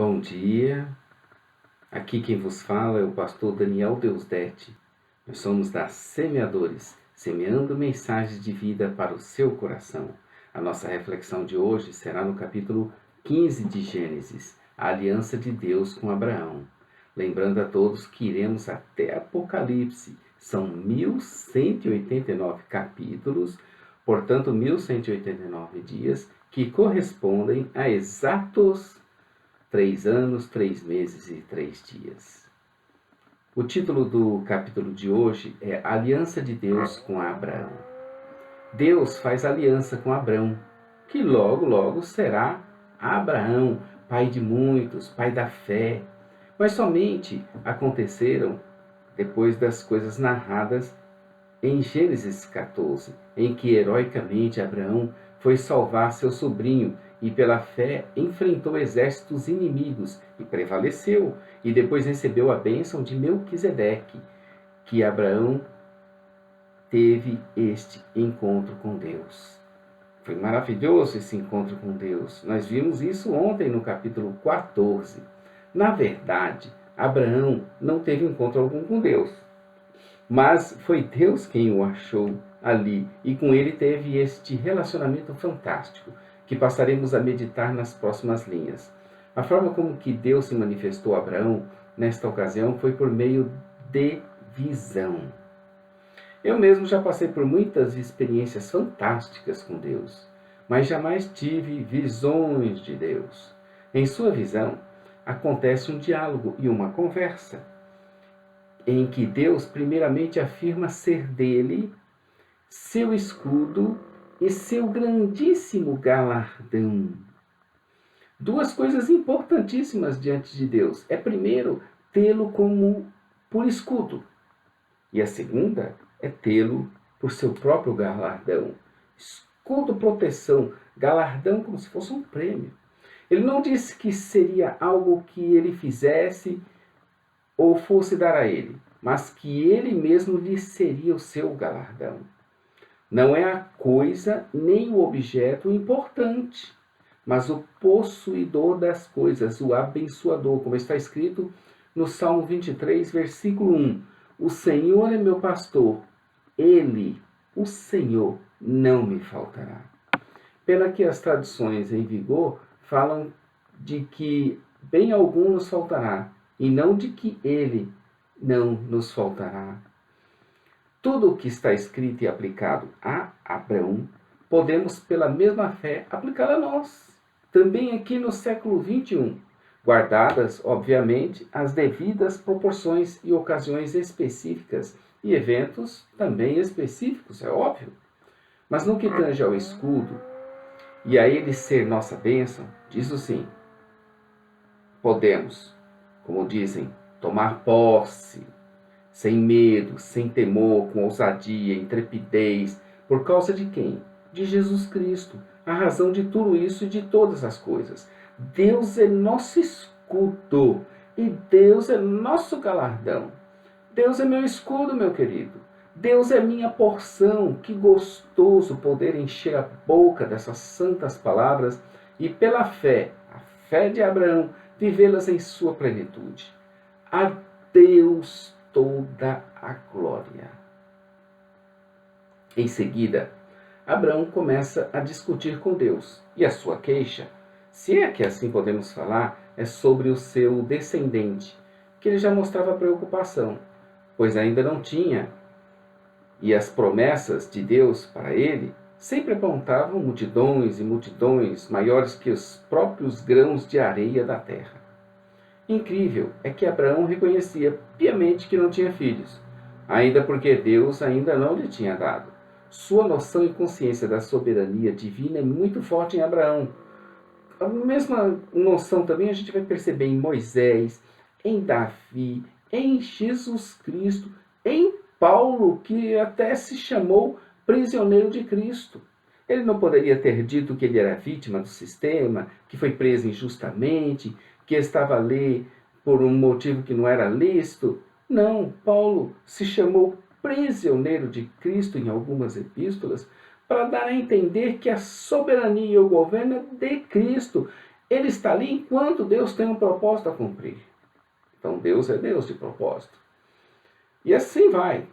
Bom dia, aqui quem vos fala é o pastor Daniel Deusdete. Nós somos da Semeadores, semeando mensagens de vida para o seu coração. A nossa reflexão de hoje será no capítulo 15 de Gênesis, a aliança de Deus com Abraão. Lembrando a todos que iremos até Apocalipse, são 1189 capítulos, portanto 1189 dias, que correspondem a exatos 3 anos, 3 meses e 3 dias. O título do capítulo de hoje é Aliança de Deus com Abraão. Deus faz aliança com Abraão, que logo será Abraão, pai de muitos, pai da fé. Mas somente aconteceram depois das coisas narradas em Gênesis 14, em que heroicamente Abraão foi salvar seu sobrinho e pela fé enfrentou exércitos inimigos e prevaleceu, e depois recebeu a bênção de Melquisedeque, que Abraão teve este encontro com Deus. Foi maravilhoso esse encontro com Deus. Nós vimos isso ontem no capítulo 14. Na verdade, Abraão não teve encontro algum com Deus, mas foi Deus quem o achou ali, e com ele teve este relacionamento fantástico, que passaremos a meditar nas próximas linhas. A forma como que Deus se manifestou a Abraão nesta ocasião foi por meio de visão. Eu mesmo já passei por muitas experiências fantásticas com Deus, mas jamais tive visões de Deus. Em sua visão, acontece um diálogo e uma conversa, em que Deus primeiramente afirma ser dele, seu escudo e seu grandíssimo galardão. Duas coisas importantíssimas diante de Deus. É primeiro, tê-lo como por escudo. E a segunda é tê-lo por seu próprio galardão. Escudo, proteção, galardão como se fosse um prêmio. Ele não disse que seria algo que ele fizesse ou fosse dar a ele, mas que ele mesmo lhe seria o seu galardão. Não é a coisa nem o objeto importante, mas o possuidor das coisas, o abençoador, como está escrito no Salmo 23, versículo 1. O Senhor é meu pastor, ele, o Senhor, não me faltará. Pena que as tradições em vigor falam de que bem algum nos faltará, e não de que ele não nos faltará. Tudo o que está escrito e aplicado a Abraão, podemos, pela mesma fé, aplicar a nós. Também aqui no século XXI, guardadas, obviamente, as devidas proporções e ocasiões específicas, e eventos também específicos, é óbvio. Mas no que tange ao escudo, e a ele ser nossa bênção, diz o sim. Podemos, como dizem, tomar posse, sem medo, sem temor, com ousadia, intrepidez. Por causa de quem? De Jesus Cristo, a razão de tudo isso e de todas as coisas. Deus é nosso escudo e Deus é nosso galardão. Deus é meu escudo, meu querido. Deus é minha porção. Que gostoso poder encher a boca dessas santas palavras e pela fé, a fé de Abraão, vivê-las em sua plenitude. A Deus toda a glória. Em seguida, Abraão começa a discutir com Deus, e a sua queixa, se é que assim podemos falar, é sobre o seu descendente, que ele já mostrava preocupação, pois ainda não tinha, e as promessas de Deus para ele sempre apontavam multidões e multidões maiores que os próprios grãos de areia da terra. Incrível é que Abraão reconhecia piamente que não tinha filhos, ainda porque Deus ainda não lhe tinha dado. Sua noção e consciência da soberania divina é muito forte em Abraão. A mesma noção também a gente vai perceber em Moisés, em Davi, em Jesus Cristo, em Paulo, que até se chamou prisioneiro de Cristo. Ele não poderia ter dito que ele era vítima do sistema, que foi preso injustamente, que estava ali por um motivo que não era lícito. Não, Paulo se chamou prisioneiro de Cristo em algumas epístolas para dar a entender que a soberania e o governo é de Cristo. ele está ali enquanto Deus tem um propósito a cumprir. Então Deus é Deus de propósito. E assim vai.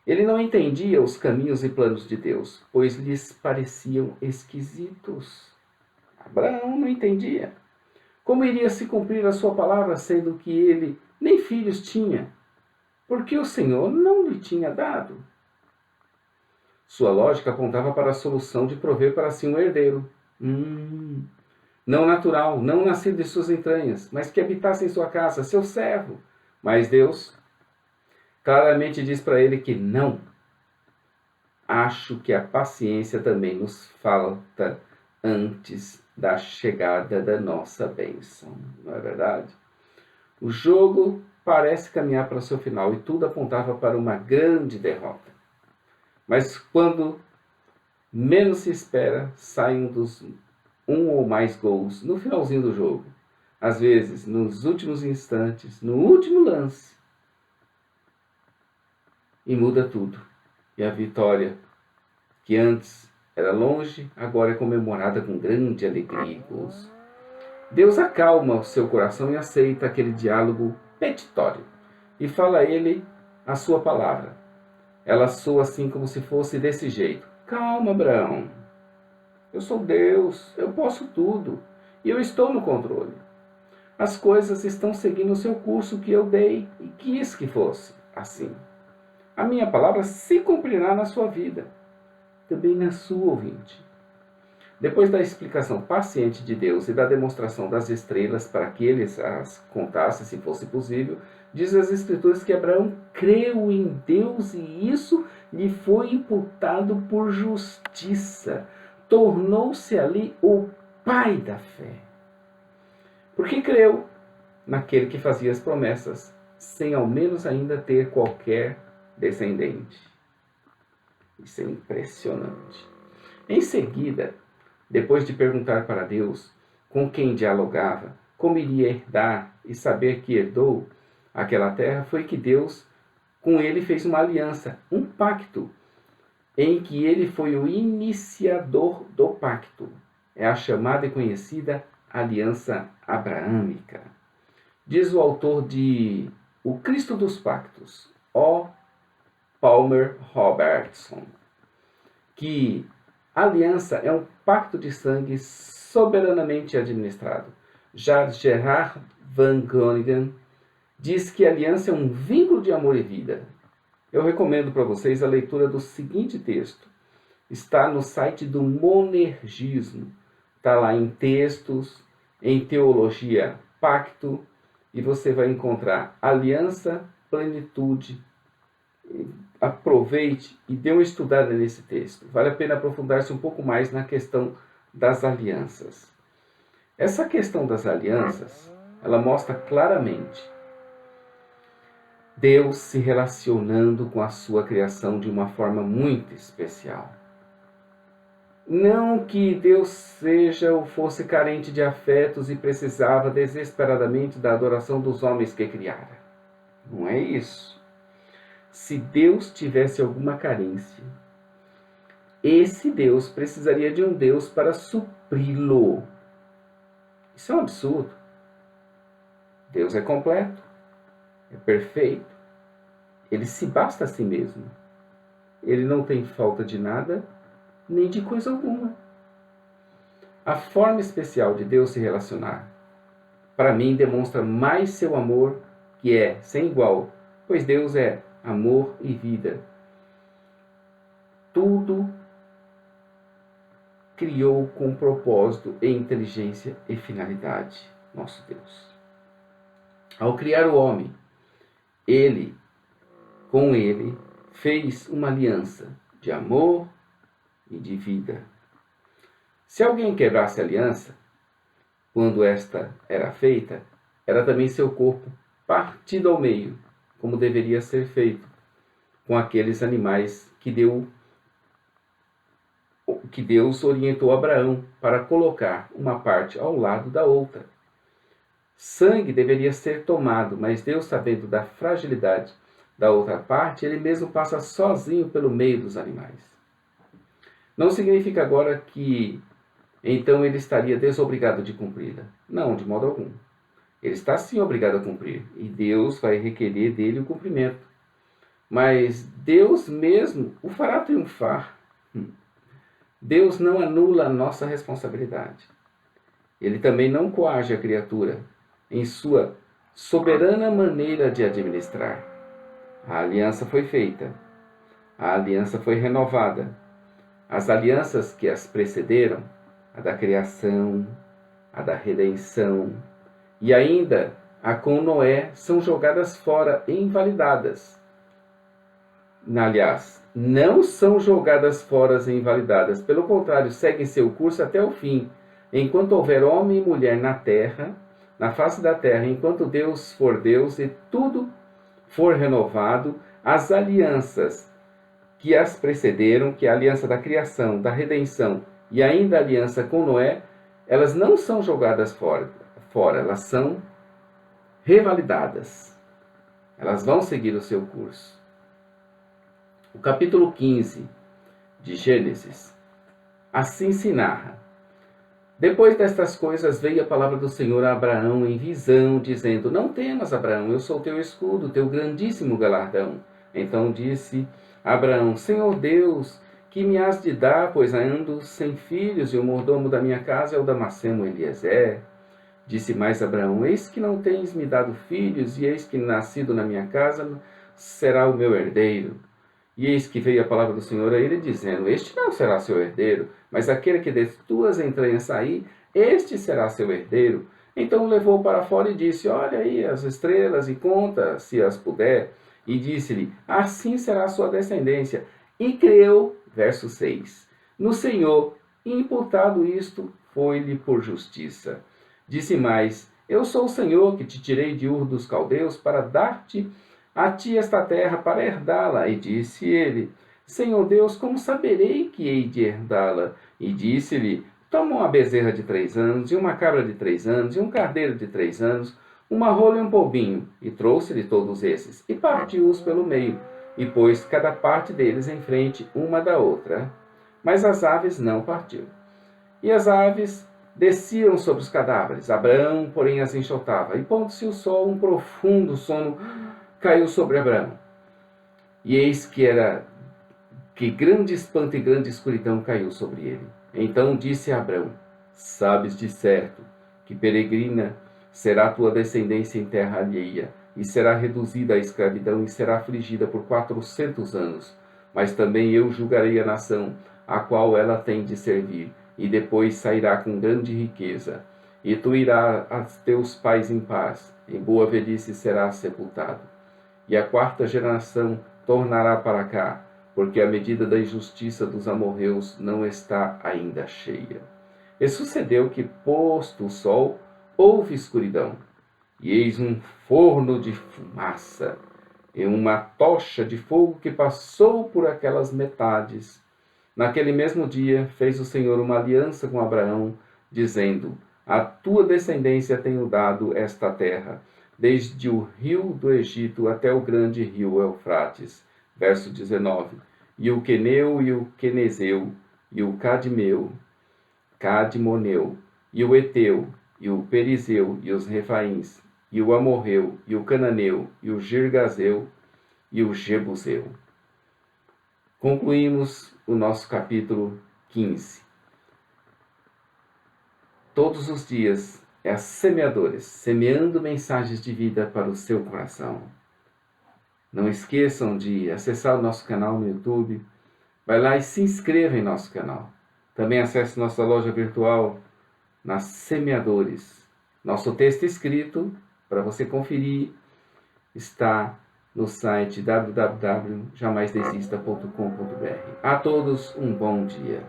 Ele não entendia os caminhos e planos de Deus, pois lhes pareciam esquisitos. Abraão não entendia. Como iria se cumprir a sua palavra, sendo que ele nem filhos tinha? Porque o Senhor não lhe tinha dado. Sua lógica apontava para a solução de prover para si um herdeiro. Não natural, não nascido de suas entranhas, mas que habitasse em sua casa, seu servo. Mas Deus claramente diz para ele que não. Acho que a paciência também nos falta antes da chegada da nossa bênção, não é verdade? O jogo parece caminhar para o seu final e tudo apontava para uma grande derrota. Mas quando menos se espera, saem um ou mais gols no finalzinho do jogo. Às vezes, nos últimos instantes, no último lance. E muda tudo. E a vitória, que antes era longe, agora é comemorada com grande alegria e gozo. Deus acalma o seu coração e aceita aquele diálogo petitório. E fala a ele a sua palavra. Ela soa assim como se fosse desse jeito. Calma, Abraão. Eu sou Deus, eu posso tudo. E eu estou no controle. As coisas estão seguindo o seu curso que eu dei e quis que fosse assim. A minha palavra se cumprirá na sua vida, também na sua, ouvinte. Depois da explicação paciente de Deus e da demonstração das estrelas para que ele as contasse, se fosse possível, diz as Escrituras que Abraão creu em Deus e isso lhe foi imputado por justiça. Tornou-se ali o pai da fé. Porque creu naquele que fazia as promessas, sem ao menos ainda ter qualquer descendente. Isso é impressionante. Em seguida, depois de perguntar para Deus com quem dialogava, como iria herdar e saber que herdou aquela terra, foi que Deus com ele fez uma aliança, um pacto, em que ele foi o iniciador do pacto. É a chamada e conhecida Aliança Abraâmica. Diz o autor de O Cristo dos Pactos, O. Palmer Robertson, que a aliança é um pacto de sangue soberanamente administrado. Já Gerard Van Groningen diz que a aliança é um vínculo de amor e vida. Eu recomendo para vocês a leitura do seguinte texto. Está no site do Monergismo. Está lá em textos, em teologia, pacto, e você vai encontrar aliança, plenitude. Aproveite e dê uma estudada nesse texto. Vale a pena aprofundar-se um pouco mais na questão das alianças. Essa questão das alianças, ela mostra claramente Deus se relacionando com a sua criação de uma forma muito especial. Não que Deus seja ou fosse carente de afetos e precisava desesperadamente da adoração dos homens que criara. Não é isso. Se Deus tivesse alguma carência, esse Deus precisaria de um Deus para supri-lo. Isso é um absurdo. Deus é completo, é perfeito. Ele se basta a si mesmo. Ele não tem falta de nada, nem de coisa alguma. A forma especial de Deus se relacionar, para mim, demonstra mais seu amor, que é sem igual, pois Deus é amor e vida. Tudo criou com propósito e inteligência e finalidade, nosso Deus. Ao criar o homem, com ele, fez uma aliança de amor e de vida. Se alguém quebrasse a aliança, quando esta era feita, era também seu corpo partido ao meio, como deveria ser feito com aqueles animais que Deus orientou Abraão para colocar uma parte ao lado da outra. Sangue deveria ser tomado, mas Deus, sabendo da fragilidade da outra parte, ele mesmo passa sozinho pelo meio dos animais. Não significa agora que então ele estaria desobrigado de cumpri-la. Não, de modo algum. Ele está sim obrigado a cumprir, e Deus vai requerer dele o cumprimento. Mas Deus mesmo o fará triunfar. Deus não anula a nossa responsabilidade. Ele também não coage a criatura em sua soberana maneira de administrar. A aliança foi feita, a aliança foi renovada. As alianças que as precederam, a da criação, a da redenção e ainda a com Noé, são jogadas fora e invalidadas. Aliás, não são jogadas fora e invalidadas, pelo contrário, seguem seu curso até o fim. Enquanto houver homem e mulher na terra, na face da terra, enquanto Deus for Deus e tudo for renovado, as alianças que as precederam, que é a aliança da criação, da redenção e ainda a aliança com Noé, elas não são jogadas fora, elas são revalidadas. Elas vão seguir o seu curso. O capítulo 15 de Gênesis assim se narra. Depois destas coisas veio a palavra do Senhor a Abraão em visão, dizendo: Não temas, Abraão, eu sou teu escudo, teu grandíssimo galardão. Então disse Abraão: Senhor Deus, que me has de dar, pois ando sem filhos, e o mordomo da minha casa é o Damasceno Eliezer. Disse mais Abraão: Eis que não tens me dado filhos, e eis que nascido na minha casa será o meu herdeiro. E eis que veio a palavra do Senhor a ele, dizendo: Este não será seu herdeiro, mas aquele que das tuas entranhas sair, este será seu herdeiro. Então o levou para fora e disse: Olha aí as estrelas e conta, se as puder. E disse-lhe: Assim será a sua descendência. E creu, verso 6, no Senhor, e imputado isto, foi-lhe por justiça. Disse mais: Eu sou o Senhor que te tirei de Ur dos Caldeus para dar-te a ti esta terra para herdá-la. E disse ele: Senhor Deus, como saberei que hei de herdá-la? E disse-lhe: Toma uma bezerra de 3 anos, e uma cabra de 3 anos, e um carneiro de 3 anos, uma rola e um pombinho. E trouxe-lhe todos esses, e partiu-os pelo meio, e pôs cada parte deles em frente uma da outra. Mas as aves não partiu. E as aves desciam sobre os cadáveres. Abraão, porém, as enxotava. E pondo-se o sol, um profundo sono caiu sobre Abraão. E eis que grande espanto e grande escuridão caiu sobre ele. Então disse a Abraão: Sabes de certo que peregrina será tua descendência em terra alheia, e será reduzida à escravidão, e será afligida por 400 anos. Mas também eu julgarei a nação a qual ela tem de servir, e depois sairá com grande riqueza. E tu irás a teus pais em paz, em boa velhice serás sepultado. E a 4ª geração tornará para cá, porque a medida da injustiça dos amorreus não está ainda cheia. E sucedeu que, posto o sol, houve escuridão, e eis um forno de fumaça, e uma tocha de fogo que passou por aquelas metades. Naquele mesmo dia fez o Senhor uma aliança com Abraão, dizendo: A tua descendência tenho dado esta terra, desde o rio do Egito até o grande rio Eufrates. Verso 19. E o Queneu, e o Quenezeu, e o Cadmoneu, e o Eteu, e o Perizeu, e os Refaíns, e o Amorreu, e o Cananeu, e o Girgazeu, e o Jebuseu. Concluímos o nosso capítulo 15. Todos os dias é a Semeadores, semeando mensagens de vida para o seu coração. Não esqueçam de acessar o nosso canal no YouTube. Vai lá e se inscreva em nosso canal. Também acesse nossa loja virtual na Semeadores. Nosso texto escrito, para você conferir, está no site www.jamaisdesista.com.br. A todos um bom dia.